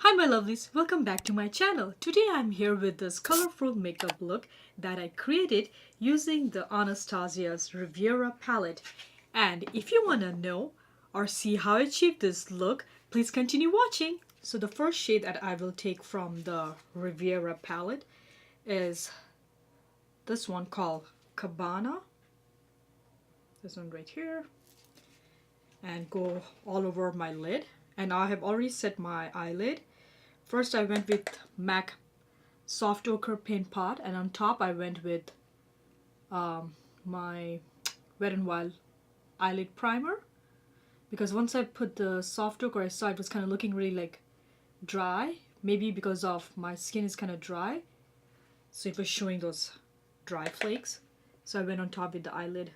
Hi my lovelies, welcome back to my channel. Today I'm here with this colorful makeup look that I created using the Anastasia'S Riviera palette. And if you want to know or see how I achieved this look, please continue watching. So the first shade that I will take from the Riviera palette is this one called Cabana. This one right here. And go all over my lid. And I have already set my eyelid. First I went with MAC Soft Ochre Paint Pot, and on top I went with my Wet n Wild eyelid primer, because once I put the soft ochre I saw it was kind of looking really like dry, maybe because of my skin is kind of dry, so it was showing those dry flakes, so I went on top with the eyelid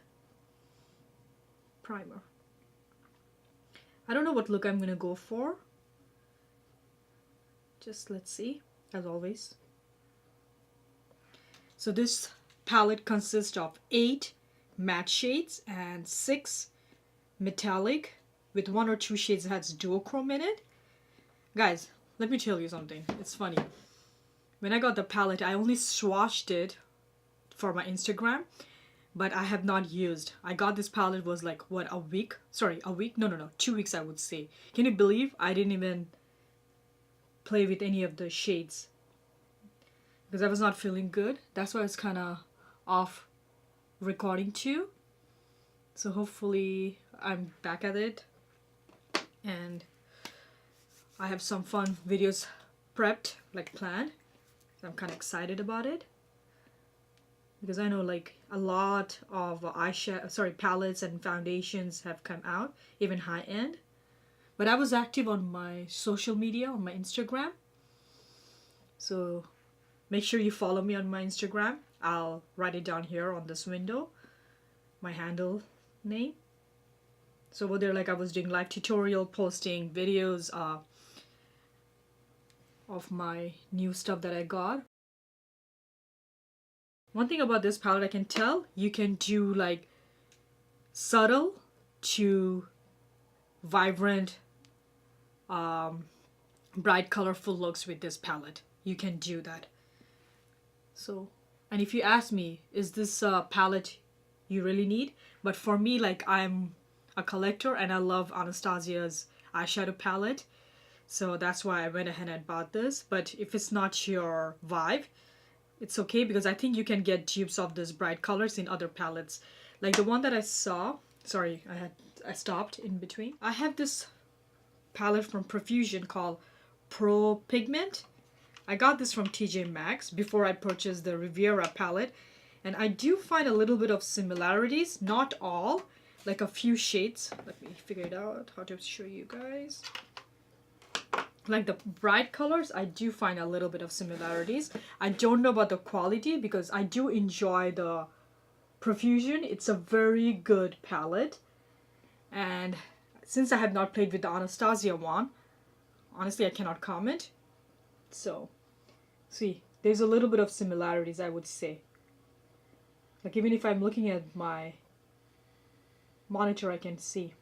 primer. I don't know what look I'm gonna go for. Just let's see, as always. So this palette consists of 8 matte shades and 6 metallic, with 1 or 2 shades that has duochrome in it. Guys, let me tell you something. It's funny. When I got the palette, I only swatched it for my Instagram, but I have not used. I got this palette was like, what, a week? Sorry, a week? No, 2 weeks I would say. Can you believe I didn't even play with any of the shades because I was not feeling good. That's why it's kind of off recording too. So hopefully I'm back at it and I have some fun videos prepped, like planned. So I'm kind of excited about it because I know like a lot of palettes and foundations have come out, even high end. But I was active on my social media, on my Instagram. So make sure you follow me on my Instagram. I'll write it down here on this window, my handle name. So over there, like I was doing live tutorial, posting videos of my new stuff that I got. One thing about this palette I can tell, you can do like subtle to vibrant bright colorful looks with this palette. You can do that. So, and if you ask me, is this a palette you really need? But for me, like I'm a collector and I love Anastasia'S eyeshadow palette, so that's why I went ahead and bought this. But if it's not your vibe, it's okay, because I think you can get dupes of these bright colors in other palettes. Like the one that I saw, sorry, I stopped in between. I have this palette from Profusion called Pro Pigment. I got this from TJ Maxx before I purchased the Riviera palette, and I do find a little bit of similarities, not all, like a few shades. Let me figure it out how to show you guys. Like the bright colors, I do find a little bit of similarities. I don't know about the quality because I do enjoy the Profusion. It's a very good palette, and since I have not played with the Anastasia one, honestly I cannot comment. So see, there's a little bit of similarities, I would say. Like even if I'm looking at my monitor, I can see.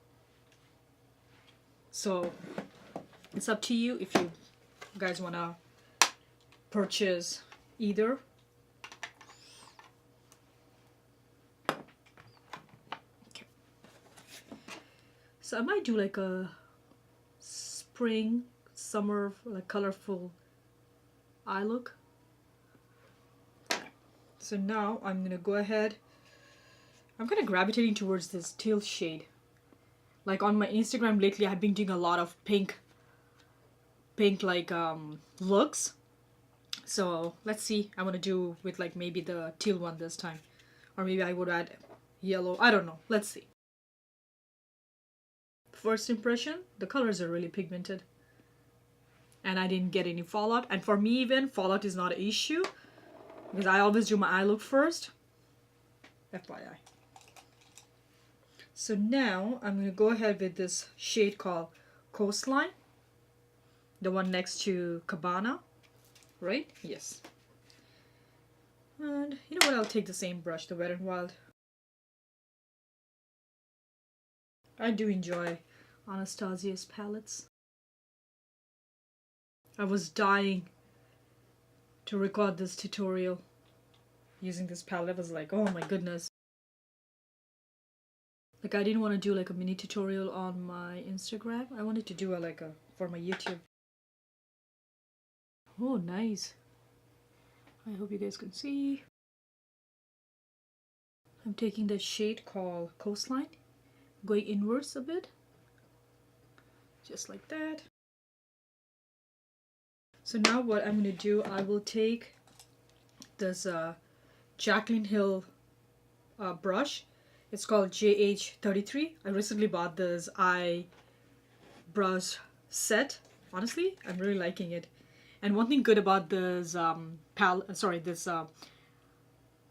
So it's up to you if you guys want to purchase either. Okay. So I might do like a spring, summer, like colorful eye look. So now I'm gonna go ahead. I'm kind of gravitating towards this teal shade. Like on my Instagram lately, I've been doing a lot of pink like looks. So let's see. I want to do with like maybe the teal one this time, or maybe I would add yellow. I don't know. Let's see. First impression, the colors are really pigmented. And I didn't get any fallout. And for me even, fallout is not an issue because I always do my eye look first. FYI. So now I'm going to go ahead with this shade called Coastline. The one next to Cabana. Right? Yes. And you know what? I'll take the same brush, the Wet n Wild. I do enjoy Anastasia'S palettes. I was dying to record this tutorial using this palette. I was like, oh my goodness. Like, I didn't want to do like a mini tutorial on my Instagram. I wanted to do a for my YouTube. Oh, nice. I hope you guys can see. I'm taking the shade called Coastline, going inwards a bit. Just like that. So now what I'm going to do, I will take this Jaclyn Hill brush. It's called JH33. I recently bought this eye brush set. Honestly, I'm really liking it. And one thing good about this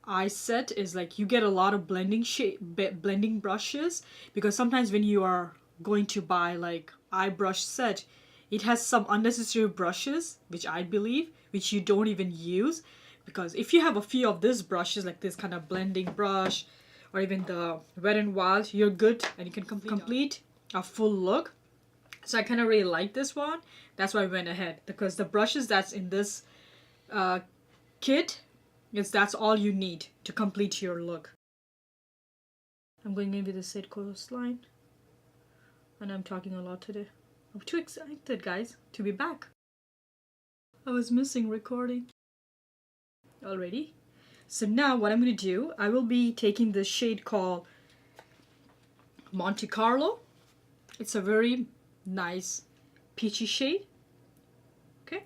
eye set is like you get a lot of blending brushes, because sometimes when you are going to buy like eye brush set, it has some unnecessary brushes which I believe which you don't even use, because if you have a few of these brushes like this kind of blending brush or even the Wet n Wild, you're good and you can complete a full look. So I kind of really like this one. That's why I went ahead, because the brushes that's in this kit, that's all you need to complete your look. I'm going in with the Set Coastline, and I'm talking a lot today. I'm too excited, guys, to be back. I was missing recording already. So now what I'm going to do, I will be taking this shade called Monte Carlo. It's a very nice peachy shade. Okay.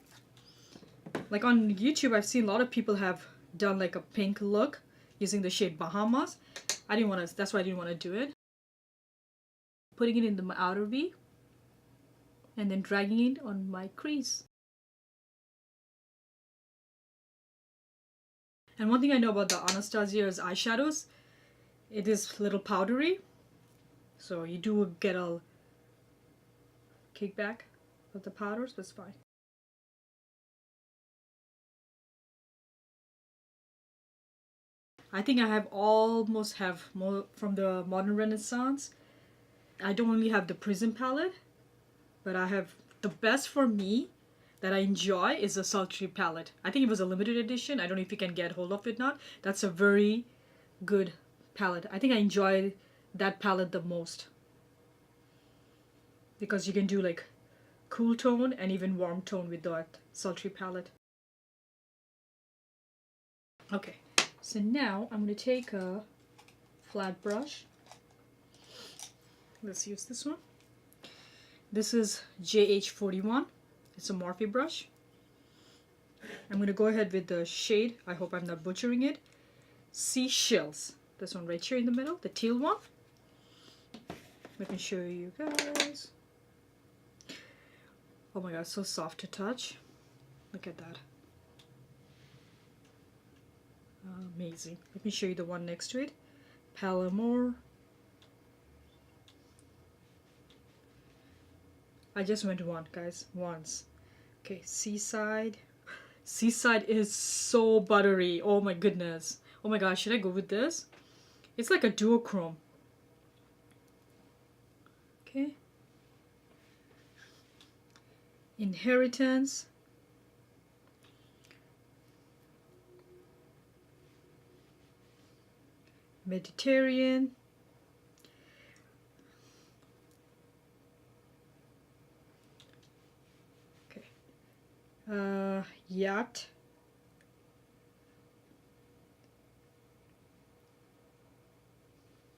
Like on YouTube, I've seen a lot of people have done like a pink look using the shade Bahamas. That's why I didn't want to do it. Putting it in the outer V and then dragging it on my crease. And one thing I know about the Anastasia'S eyeshadows, it is a little powdery, so you do get a kickback of the powders, but it's fine. I think I almost have more from the Modern Renaissance. I don't only have the Prism palette, but I have the best for me that I enjoy is a Sultry palette. I think it was a limited edition. I don't know if you can get hold of it now. That's a very good palette. I think I enjoy that palette the most, because you can do like cool tone and even warm tone with that Sultry palette. Okay, so now I'm going to take a flat brush. Let's use this one. This is JH41. It's a Morphe brush. I'm going to go ahead with the shade, I hope I'm not butchering it, Seashells. This one right here in the middle, the teal one. Let me show you guys. Oh my god, so soft to touch. Look at that. Amazing. Let me show you the one next to it. Palomar. I just went one, guys, once. Okay, Seaside. Seaside is so buttery. Oh my goodness. Oh my gosh, should I go with this? It's like a duochrome. Okay. Inheritance. Mediterranean. Yacht.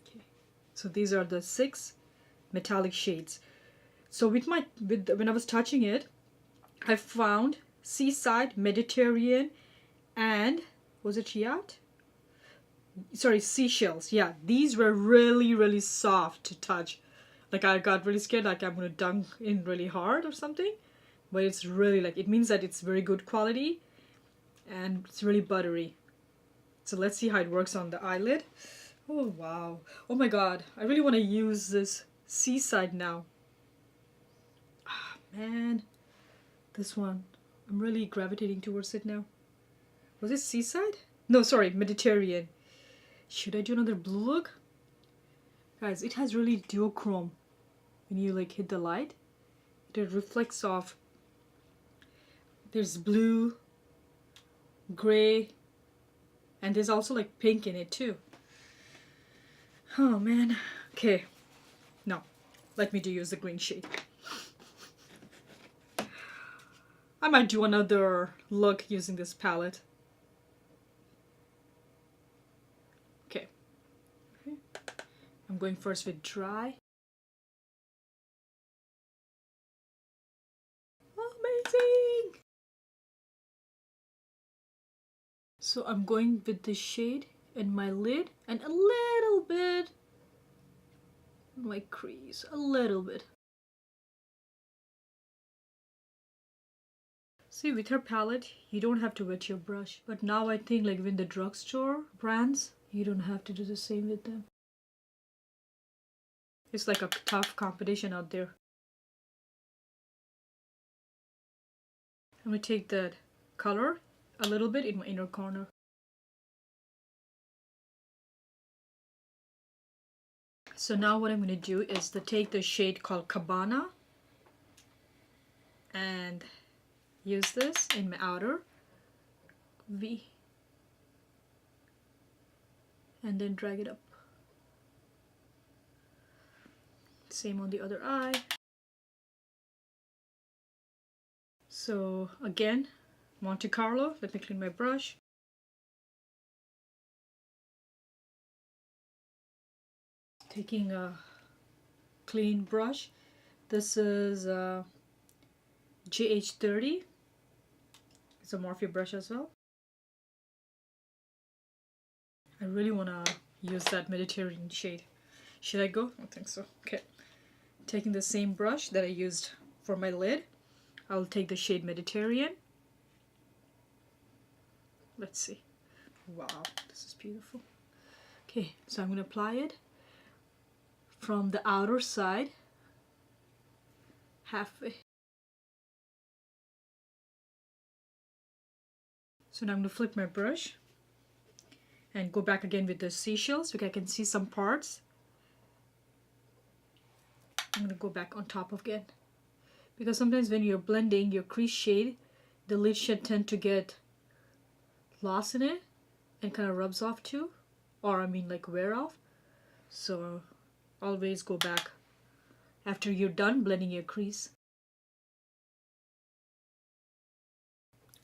Okay. So these are the 6 metallic shades. So when I was touching it, I found Seaside, Mediterranean, and was it Yacht? Sorry, Seashells. Yeah, these were really, really soft to touch. Like I got really scared, like I'm gonna dunk in really hard or something. But it's really like, it means that it's very good quality and it's really buttery. So let's see how it works on the eyelid. Oh wow. Oh my god. I really want to use this Seaside now. Ah man. This one. I'm really gravitating towards it now. Was it Seaside? No, sorry, Mediterranean. Should I do another blue look? Guys, it has really duochrome. When you like hit the light, it reflects off There's blue, gray, and there's also like pink in it too. Oh man. Okay. No. Let me use the green shade. I might do another look using this palette. Okay. I'm going first with dry. Amazing! So I'm going with the shade in my lid and a little bit on my crease. A little bit. See, with her palette, you don't have to wet your brush. But now I think like with the drugstore brands, you don't have to do the same with them. It's like a tough competition out there. I'm going to take that color a little bit in my inner corner. So now what I'm going to do is to take the shade called Cabana and use this in my outer V and then drag it up. Same on the other eye. So again, Monte Carlo. Let me clean my brush. Taking a clean brush. This is GH30. It's a Morphe brush as well. I really want to use that Mediterranean shade. Should I go? I don't think so. Okay. Taking the same brush that I used for my lid. I'll take the shade Mediterranean. Let's see. Wow, this is beautiful. Okay, so I'm going to apply it from the outer side, halfway. So now I'm going to flip my brush and go back again with the seashells because I can see some parts. I'm going to go back on top again. Because sometimes when you're blending your crease shade, the lid should tend to get lost in it and kind of rubs off too. Or I mean like wear off. So always go back after you're done blending your crease.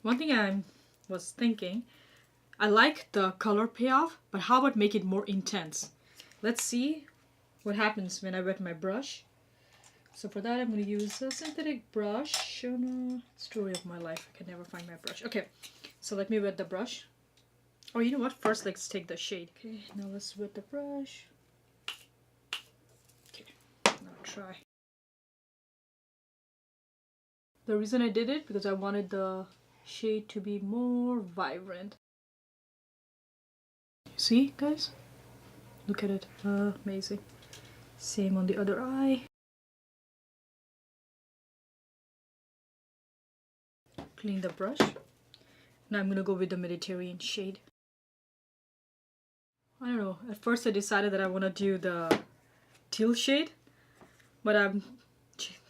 One thing I was thinking, I like the color payoff, but how about make it more intense? Let's see what happens when I wet my brush. So for that I'm going to use a synthetic brush. Story of my life, I can never find my brush. Okay, so let me wet the brush. Oh, you know what? First let's take the shade. Okay, now let's wet the brush. Okay, now try. The reason I did it because I wanted the shade to be more vibrant. See guys? Look at it. Amazing. Same on the other eye. Clean the brush. Now I'm going to go with the Mediterranean shade. I don't know. At first I decided that I want to do the teal shade. But I'm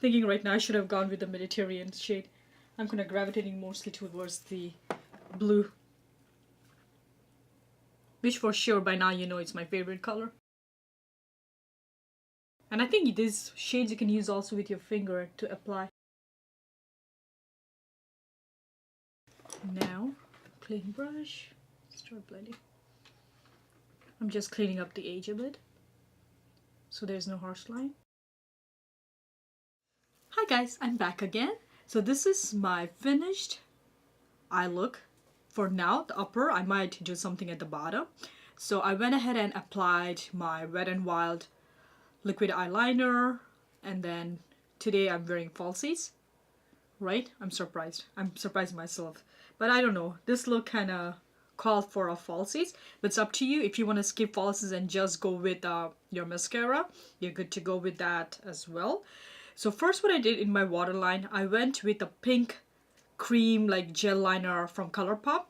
thinking right now I should have gone with the Mediterranean shade. I'm kind of gravitating mostly towards the blue. Which for sure by now you know it's my favorite color. And I think these shades you can use also with your finger to apply. Now, clean brush, start blending. I'm just cleaning up the edge a bit so there's no harsh line. Hi guys, I'm back again. So this is my finished eye look. For now, the upper, I might do something at the bottom. So I went ahead and applied my Wet n Wild liquid eyeliner, and then today I'm wearing falsies. Right? I'm surprised. I'm surprised myself. But I don't know. This look kind of called for a falsies. But it's up to you. If you want to skip falsies and just go with your mascara, you're good to go with that as well. So first what I did in my waterline, I went with a pink cream like gel liner from ColourPop.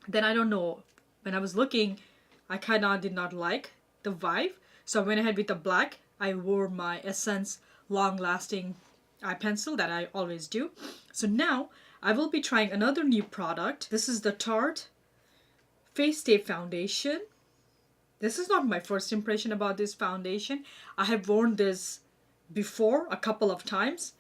Then I don't know. When I was looking, I kind of did not like the vibe. So I went ahead with the black. I wore my Essence long lasting eye pencil that I always do. So now I will be trying another new product. This is the Tarte Face Tape Foundation. This is not my first impression about this foundation. I have worn this before a couple of times.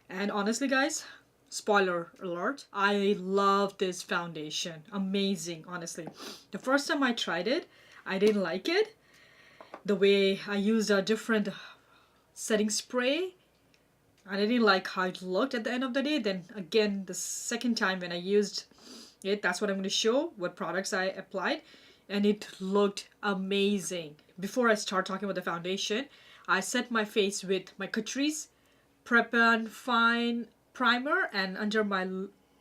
And honestly, guys, spoiler alert, I love this foundation. Amazing, honestly. The first time I tried it, I didn't like it. The way I used a different setting spray, and I didn't like how it looked at the end of the day. Then again, the second time when I used it, that's what I'm going to show, what products I applied, and it looked amazing. Before I start talking about the foundation, I set my face with my Catrice Prep and Fine primer, and under my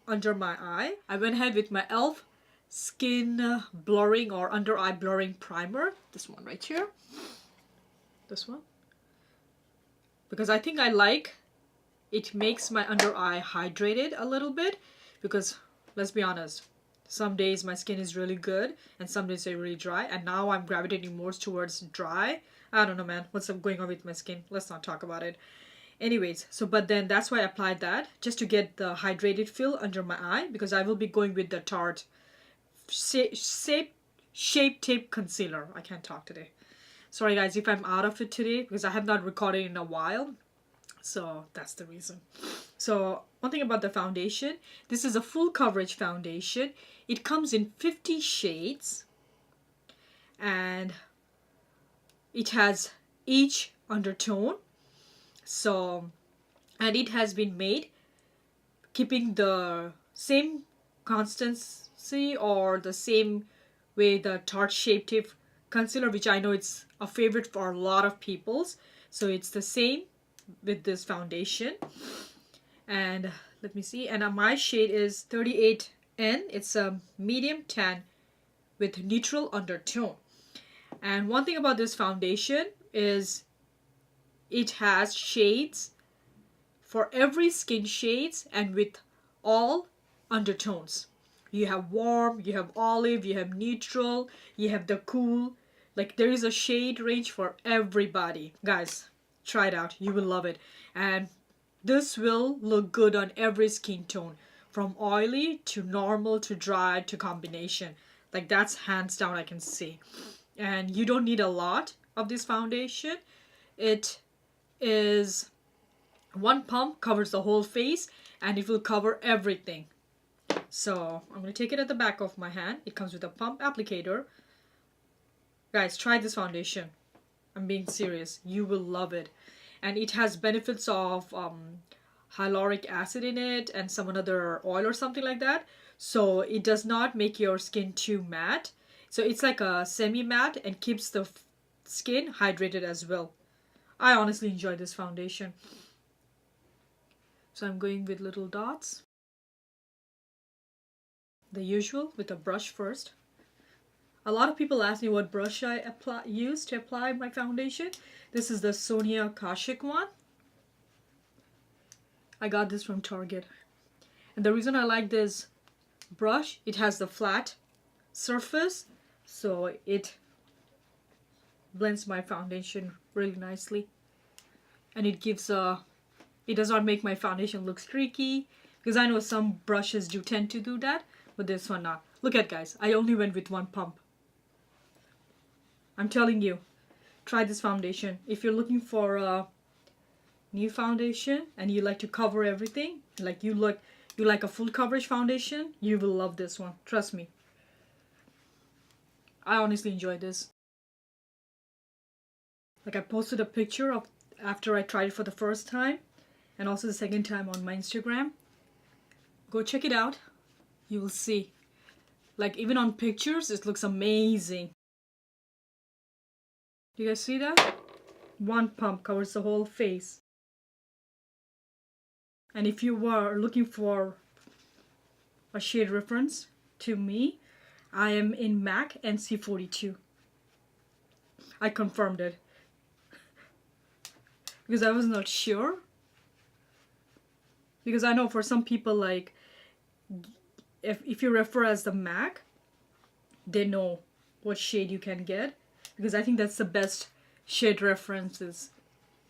eye, I went ahead with my e.l.f. skin blurring or under eye blurring primer. This one right here. This one. Because I think I like it, makes my under eye hydrated a little bit, because let's be honest, some days my skin is really good and some days they're really dry, and now I'm gravitating more towards dry. I don't know, man, what's going on with my skin. Let's not talk about it. Anyways, so but then that's why I applied that, just to get the hydrated feel under my eye, because I will be going with the Tarte Shape Tape Concealer. I can't talk today. Sorry guys if I'm out of it today, because I have not recorded in a while. So that's the reason. So one thing about the foundation, this is a full coverage foundation. It comes in 50 shades. And it has each undertone. So, and it has been made keeping the same consistency or the same way the Tarte Shape Tape Concealer, which I know it's a favorite for a lot of people's. So it's the same with this foundation. And let me see, and my shade is 38N. It's a medium tan with neutral undertone. And one thing about this foundation is it has shades for every skin shades and with all undertones. You have warm, you have olive, you have neutral, you have the cool. Like, there is a shade range for everybody. Guys, try it out. You will love it. And this will look good on every skin tone, from oily to normal to dry to combination. Like, that's hands down I can say. And you don't need a lot of this foundation. It is one pump, covers the whole face, and it will cover everything. So I'm going to take it at the back of my hand. It comes with a pump applicator. Guys, try this foundation. I'm being serious. You will love it. And it has benefits of hyaluronic acid in it and some other oil or something like that. So it does not make your skin too matte. So it's like a semi-matte and keeps the skin hydrated as well. I honestly enjoy this foundation. So I'm going with little dots. The usual, with a brush first. A lot of people ask me what brush I use to apply my foundation. This is the Sonia Kashuk one. I got this from Target. And the reason I like this brush, it has the flat surface, so it blends my foundation really nicely. And it gives it does not make my foundation look streaky, because I know some brushes do tend to do that, but this one not. Look at, guys, I only went with one pump. I'm telling you, try this foundation. If you're looking for a new foundation and you like to cover everything, like you like a full coverage foundation, you will love this one. Trust me. I honestly enjoy this. Like, I posted a picture of after I tried it for the first time, and also the second time on my Instagram. Go check it out. You will see. Like, even on pictures, it looks amazing. Do you guys see that? One pump covers the whole face. And if you were looking for a shade reference to me, I am in MAC NC42. I confirmed it. Because I was not sure. Because I know for some people, like, if you refer as the MAC, they know what shade you can get. Because I think that's the best shade references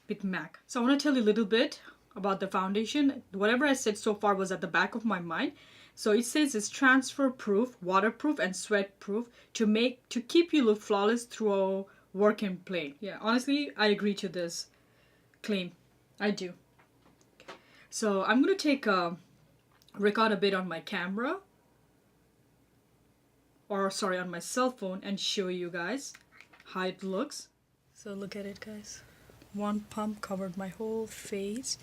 with MAC. So I want to tell you a little bit about the foundation. Whatever I said so far was at the back of my mind. So it says it's transfer proof, waterproof, and sweat proof to keep you look flawless through work and play. Yeah, honestly, I agree to this claim. I do. So I'm gonna record a bit on my camera, or sorry, on my cell phone, and show you guys how it looks. So look at it, guys. One pump covered my whole face,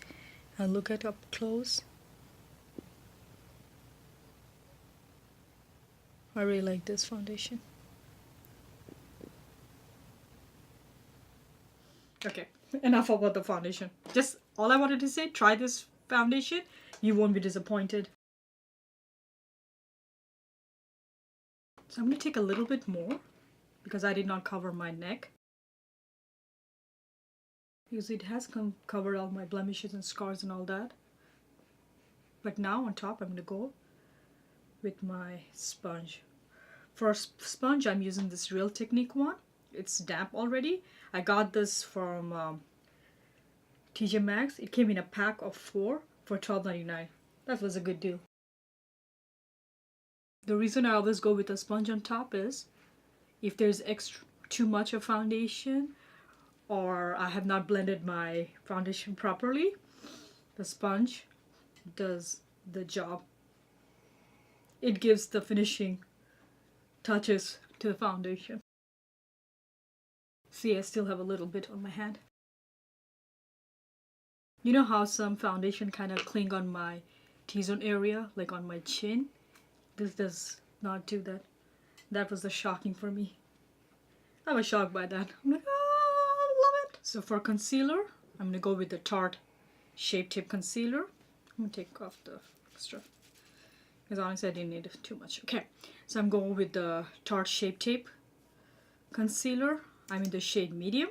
and look at up close. I really like this foundation. Okay, enough about the foundation. Just all I wanted to say, try this foundation. You won't be disappointed. So I'm going to take a little bit more because I did not cover my neck. Because it has covered all my blemishes and scars and all that. But now on top I'm going to go with my sponge. For sponge, I'm using this Real Technique one. It's damp already. I got this from TJ Maxx. It came in a pack of 4 for $12.99. That was a good deal. The reason I always go with a sponge on top is if there's too much of foundation or I have not blended my foundation properly, the sponge does the job. It gives the finishing touches to the foundation. See, I still have a little bit on my hand. You know how some foundation kind of cling on my T-zone area, like on my chin? This does not do that. That was the shocking for me. I was shocked by that. I'm like, oh, I love it. So for concealer, I'm gonna go with the Tarte Shape Tape Concealer. I'm gonna take off the extra, because honestly I didn't need too much. Okay, so I'm going with the Tarte Shape Tape Concealer. I'm in the shade medium.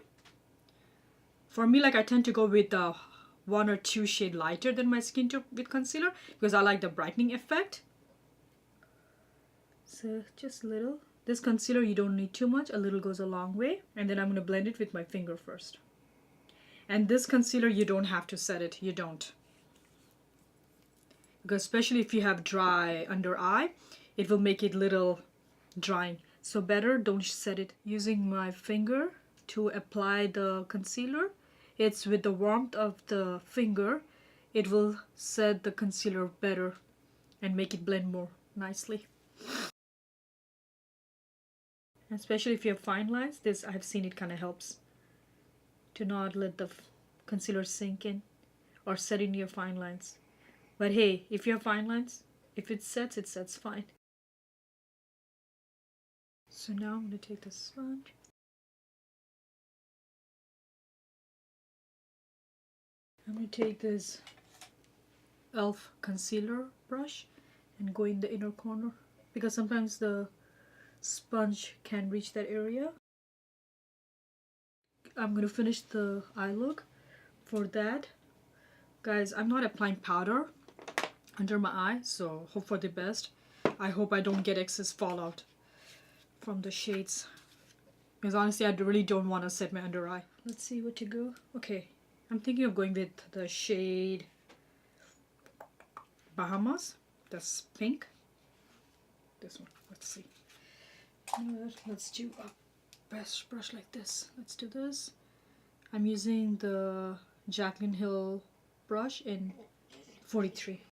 For me, like, I tend to go with the 1 or 2 shade lighter than my skin tone with concealer because I like the brightening effect. So just a little. This concealer, you don't need too much. A little goes a long way. And then I'm going to blend it with my finger first. And this concealer, you don't have to set it. You don't. Because especially if you have dry under eye, it will make it little drying. So better don't set it. Using my finger to apply the concealer. It's with the warmth of the finger, it will set the concealer better and make it blend more nicely. Especially if you have fine lines, this I've seen it kind of helps to not let the concealer sink in or set in your fine lines. But hey, if you have fine lines, if it sets fine. So now I'm going to take the sponge. I'm going to take this e.l.f. concealer brush and go in the inner corner because sometimes the sponge can reach that area. I'm going to finish the eye look. For that, guys, I'm not applying powder under my eye, so hope for the best. I hope I don't get excess fallout from the shades because honestly I really don't want to set my under eye. Let's see what to go. Okay, I'm thinking of going with the shade Bahamas. That's pink. This one. Let's see. You know what? Let's do a best brush like this. Let's do this. I'm using the Jaclyn Hill brush in 43.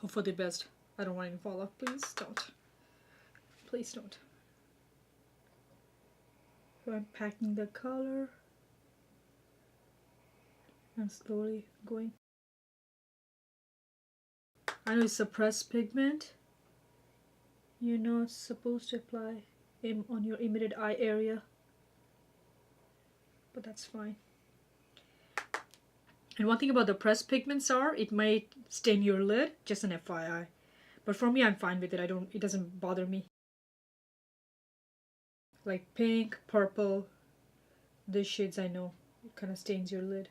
Hope for the best. I don't want any fall off. Please don't. Please don't. So I'm packing the color. I'm slowly going. I know it's suppressed pigment. You're not supposed to apply it on your immediate eye area, but that's fine. And one thing about the pressed pigments are, it might stain your lid, just an FYI. But for me, I'm fine with it. It doesn't bother me. Like pink, purple, these shades I know, it kind of stains your lid.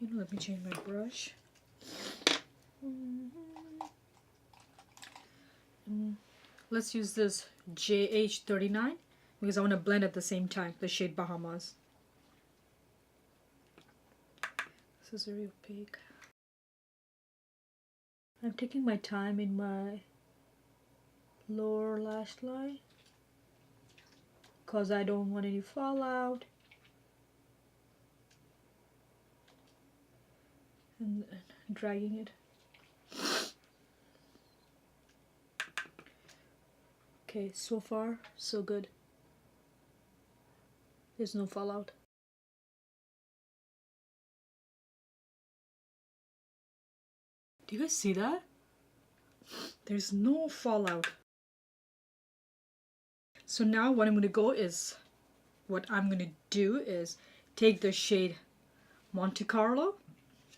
You know, let me change my brush. Let's use this JH39 because I want to blend at the same time, the shade Bahamas. This is very opaque. I'm taking my time in my lower lash line because I don't want any fallout. And dragging it. Okay, so far so good. There's no fallout. Do you guys see that? There's no fallout. So now what I'm gonna do is take the shade Monte Carlo,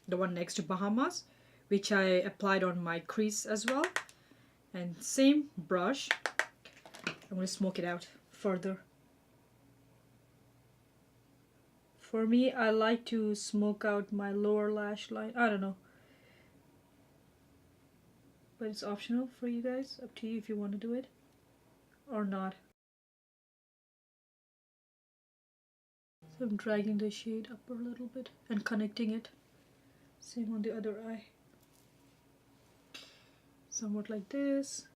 the one next to Bahamas, which I applied on my crease as well, and same brush, I'm gonna smoke it out further. For me, I like to smoke out my lower lash line. I don't know, but it's optional for you guys, up to you if you want to do it or not. So I'm dragging the shade up a little bit and connecting it. Same on the other eye. Somewhat like this.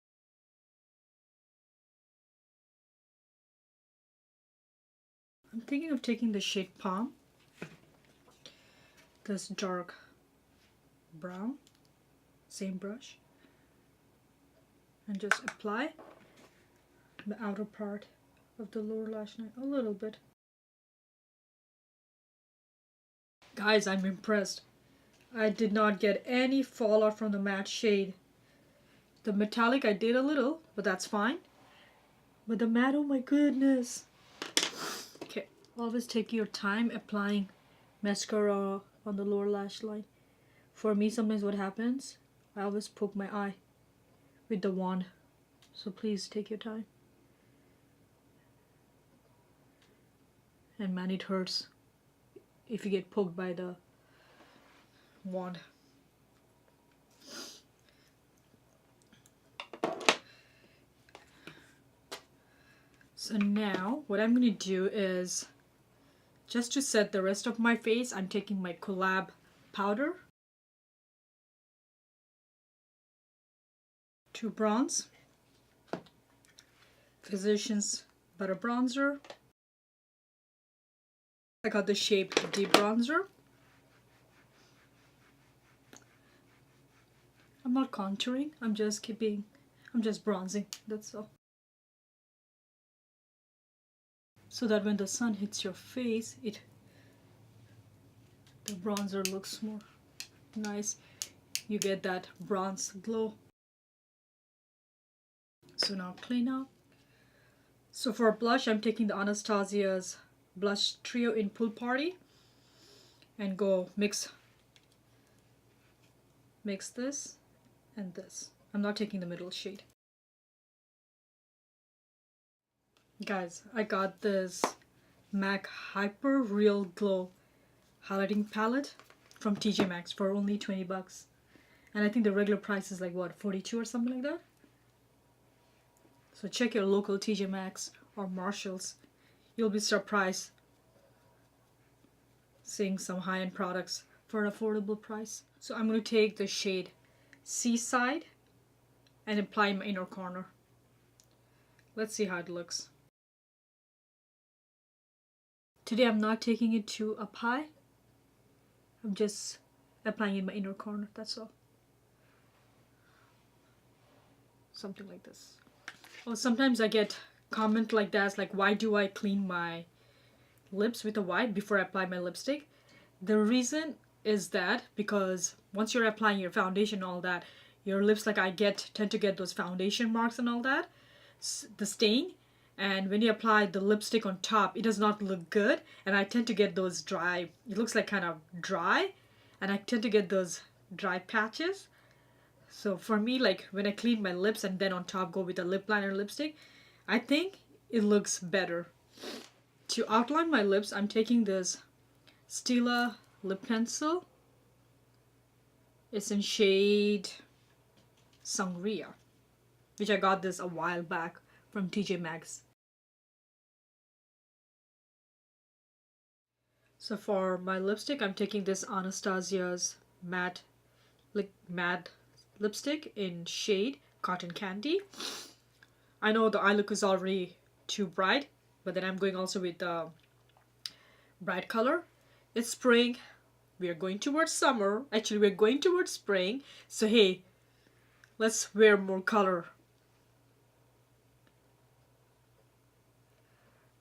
I'm thinking of taking the shade Palm, this dark brown, same brush, and just apply the outer part of the lower lash line a little bit. Guys, I'm impressed. I did not get any fallout from the matte shade. The metallic I did a little, but that's fine. But the matte, oh my goodness. Okay, always take your time applying mascara on the lower lash line. For me, sometimes what happens, I always poke my eye with the wand. So please take your time. And man, it hurts if you get poked by the wand. So now what I'm going to do is, just to set the rest of my face, I'm taking my Collab powder to bronze. Physicians Butter Bronzer. I got the shape Deep Bronzer. I'm not contouring, I'm just bronzing, that's all. So that when the sun hits your face, the bronzer looks more nice. You get that bronze glow. So now clean up. So for blush, I'm taking the Anastasia'S Blush Trio in Pool Party and go mix this and this. I'm not taking the middle shade. Guys, I got this MAC Hyper Real Glow highlighting palette from TJ Maxx for only 20 bucks. And I think the regular price is like what, 42 or something like that? So check your local TJ Maxx or Marshalls. You'll be surprised seeing some high-end products for an affordable price. So I'm going to take the shade Seaside and apply in my inner corner. Let's see how it looks. Today I'm not taking it too up high. I'm just applying in my inner corner, that's all. Something like this. Oh, sometimes I get comment like that, like why do I clean my lips with a wipe before I apply my lipstick? The reason is that because once you're applying your foundation and all that, your lips, like tend to get those foundation marks and all that, the stain, and when you apply the lipstick on top, it does not look good, and I tend to get those dry, it looks like kind of dry, and I tend to get those dry patches. So for me, like when I clean my lips and then on top go with a lip liner lipstick, I think it looks better. To outline my lips, I'm taking this Stila lip pencil. It's in shade Sangria, which I got this a while back from TJ Maxx. So for my lipstick, I'm taking this Anastasia'S matte lipstick in shade Cotton Candy. I know the eye look is already too bright, but then I'm going also with the bright color. It's spring. We are going towards summer. Actually, we're going towards spring. So hey, let's wear more color.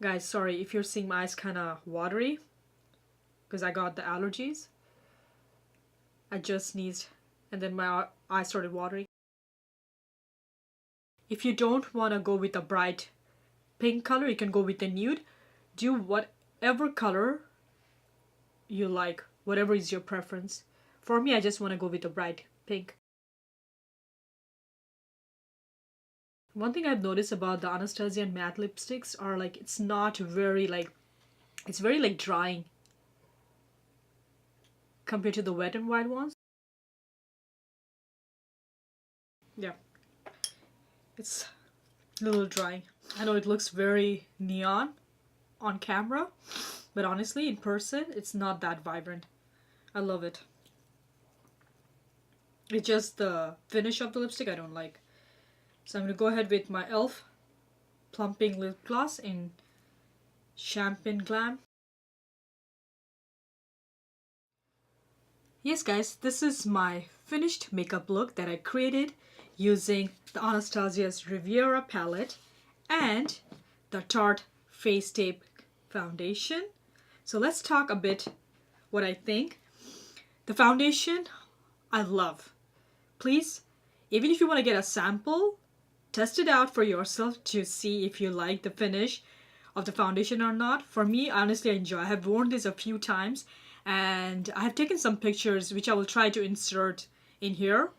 Guys, sorry if you're seeing my eyes kind of watery because I got the allergies. I just sneezed and then my eyes started watering. If you don't want to go with a bright pink color, you can go with the nude. Do whatever color you like, whatever is your preference. For me, I just want to go with a bright pink. One thing I've noticed about the Anastasia matte lipsticks are like it's not very like, it's very like drying compared to the Wet n Wild ones. Yeah, it's a little dry. I know it looks very neon on camera, but honestly in person it's not that vibrant. I love it. It's just the finish of the lipstick I don't like. So I'm going to go ahead with my e.l.f. Plumping Lip Gloss in Champagne Glam. Yes guys, this is my finished makeup look that I created using the Anastasia'S Riviera palette and the Tarte Face Tape foundation. So let's talk a bit what I think. The foundation, I love. Please, even if you want to get a sample, test it out for yourself to see if you like the finish of the foundation or not. For me, honestly, I enjoy. I have worn this a few times and I have taken some pictures which I will try to insert in here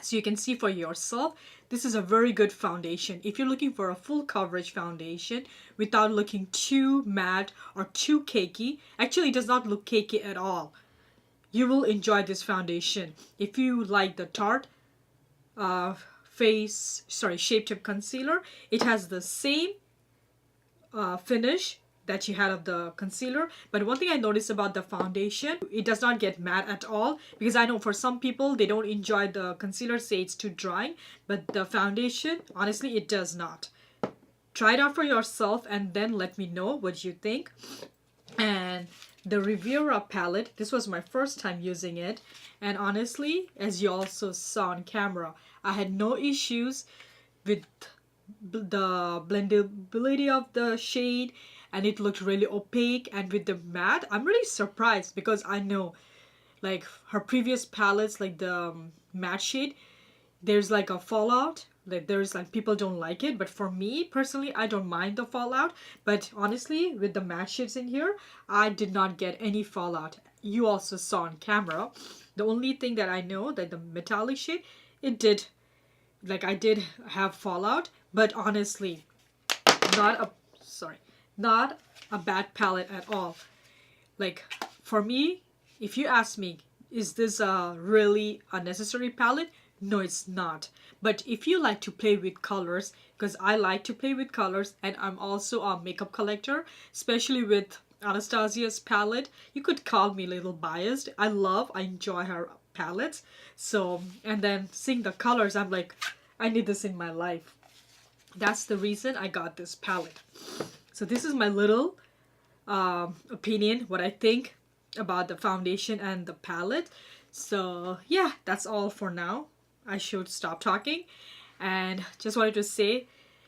so you can see for yourself. This is a very good foundation. If you're looking for a full coverage foundation without looking too matte or too cakey, actually it does not look cakey at all. You will enjoy this foundation. If you like the Tarte Shape Tape Concealer, it has the same finish that you had of the concealer. But one thing I noticed about the foundation, it does not get matte at all, because I know for some people they don't enjoy the concealer, say it's too drying, but the foundation, honestly, it does not. Try it out for yourself and then let me know what you think. And the Riviera palette, this was my first time using it, and honestly, as you also saw on camera, I had no issues with the blendability of the shade, and it looked really opaque. And with the matte, I'm really surprised because I know like her previous palettes, like the matte shade, there's like a fallout, like there's like people don't like it, but for me personally, I don't mind the fallout. But honestly, with the matte shades in here, I did not get any fallout. You also saw on camera. The only thing that I know that the metallic shade, it did, like I did have fallout, but honestly, not a bad palette at all. Like for me, if you ask me, is this a really unnecessary palette? No, it's not. But if you like to play with colors, because I like to play with colors and I'm also a makeup collector, especially with Anastasia'S palette, you could call me a little biased. I enjoy her palettes. So, and then seeing the colors, I'm like, I need this in my life. That's the reason I got this palette. So this is my little opinion, what I think about the foundation and the palette. So yeah, that's all for now. I should stop talking, and just wanted to say,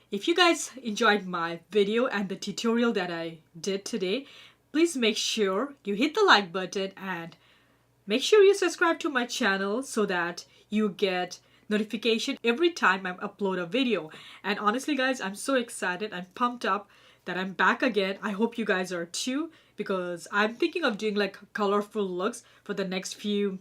if you guys enjoyed my video and the tutorial that I did today, please make sure you hit the like button and make sure you subscribe to my channel so that you get notification every time I upload a video. And honestly guys, I'm so excited and pumped up that I'm back again. I hope you guys are too, because I'm thinking of doing like colorful looks for the next few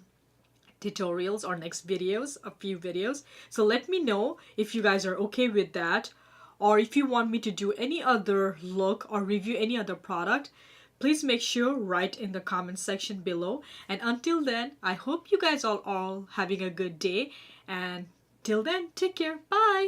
tutorials or next videos, a few videos. So let me know if you guys are okay with that, or if you want me to do any other look or review any other product. Please make sure write in the comment section below. And until then, I hope you guys are all having a good day, and till then, take care. Bye.